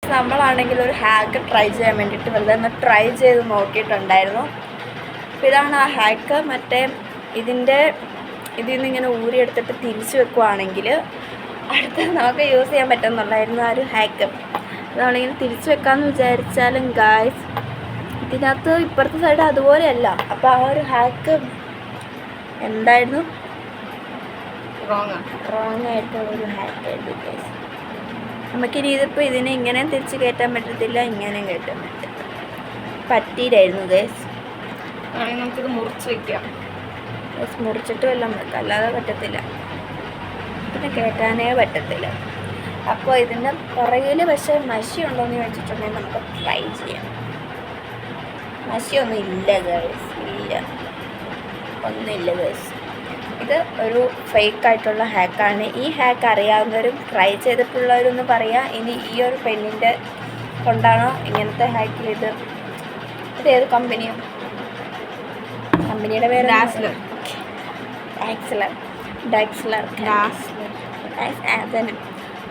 നമ്മളാണെങ്കിൽ ഒരു hack try ചെയ്യാൻ വേണ്ടിയിട്ട് വെറുതെ ഒന്ന് ട്രൈ ചെയ്ത് നോക്കിയിട്ടുണ്ടായിരുന്നു. അപ്പോൾ ഇതാണ് ആ ഹാക്ക്. മറ്റേ ഇതിൽ നിന്ന് ഇങ്ങനെ ഊരിയെടുത്തിട്ട് തിരിച്ച് വെക്കുവാണെങ്കിൽ അടുത്ത് നമുക്ക് യൂസ് ചെയ്യാൻ പറ്റുമെന്നുണ്ടായിരുന്നു ആ ഒരു ഹാക്ക്. അതാണെങ്കിൽ തിരിച്ച് വെക്കാമെന്ന് വിചാരിച്ചാലും ഗായ്സ് ഇതിനകത്ത് ഇപ്പുറത്തെ സൈഡ് അതുപോലെയല്ല. അപ്പോൾ ആ ഒരു ഹാക്ക് എന്തായിരുന്നു, റോങ് ആയിട്ടുള്ളൊരു ഹാക്ക് ആയിരുന്നു ഗായ്സ്. നമുക്കിനി ഇതിപ്പോൾ ഇതിനെ ഇങ്ങനെയും തിരിച്ച് കയറ്റാൻ പറ്റത്തില്ല, ഇങ്ങനെയും കയറ്റാൻ പറ്റിയില്ലായിരുന്നു ഗൈസ്. ആണെങ്കിൽ നമുക്കിത് മുറിച്ച് വയ്ക്കാം. മുറിച്ചിട്ട് വല്ലതും വെക്കാം, അല്ലാതെ പറ്റത്തില്ല, പിന്നെ കയറ്റാനേ പറ്റത്തില്ല. അപ്പോൾ ഇതിൻ്റെ പുറകിൽ പക്ഷേ മഷി ഉണ്ടോയെന്ന് ചോദിച്ചിട്ടുണ്ടെങ്കിൽ നമുക്ക് ട്രൈ ചെയ്യാം. മഷിയൊന്നും ഇല്ല ഗൈസ്, ഇല്ല, ഒന്നുമില്ല ഗൈസ്. ഇത് ഒരു ഫേക്കായിട്ടുള്ള ഹാക്കാണ്. ഈ ഹാക്ക് അറിയാവുന്നവരും ട്രൈ ചെയ്തിട്ടുള്ളവരൊന്ന് പറയാം. ഇനി ഈ ഒരു പെണ്ണിൻ്റെ കൊണ്ടാണോ ഇങ്ങനത്തെ ഹാക്ക് ചെയ്ത്? ഇതേത് കമ്പനിയാണ്? കമ്പനിയുടെ പേര് ഡാക്സ്ലർ. അതന്നെ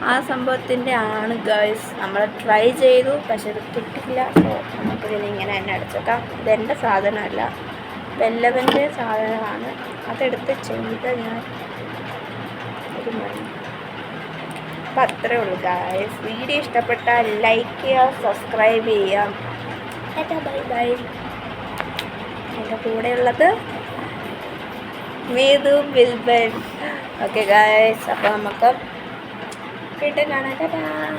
ആ സംഭവത്തിൻ്റെ ആണ് ഗേൾസ്. നമ്മൾ ട്രൈ ചെയ്തു, പക്ഷെ ഇത് കിട്ടില്ല. സോ നമുക്കിതിനെ ഇങ്ങനെ തന്നെ അടിച്ചേക്കാം. ഇതെൻ്റെ സാധനമല്ല, വെല്ലവൻ്റെ സാധനമാണ്. അതെടുത്ത് ചെയ്ത ഞാൻ ഒരു മണി. അപ്പം അത്രേ ഉള്ളൂ ഗായ്സ്. വീഡിയോ ഇഷ്ടപ്പെട്ടാൽ ലൈക്ക് ചെയ്യുക, സബ്സ്ക്രൈബ് ചെയ്യാം. Bye bye. എൻ്റെ കൂടെയുള്ളത് മേതു ബിൽബൻ. ഓക്കെ ഗായ്സ്, അപ്പോൾ നമുക്ക് വീട്ടിൽ കാണാം.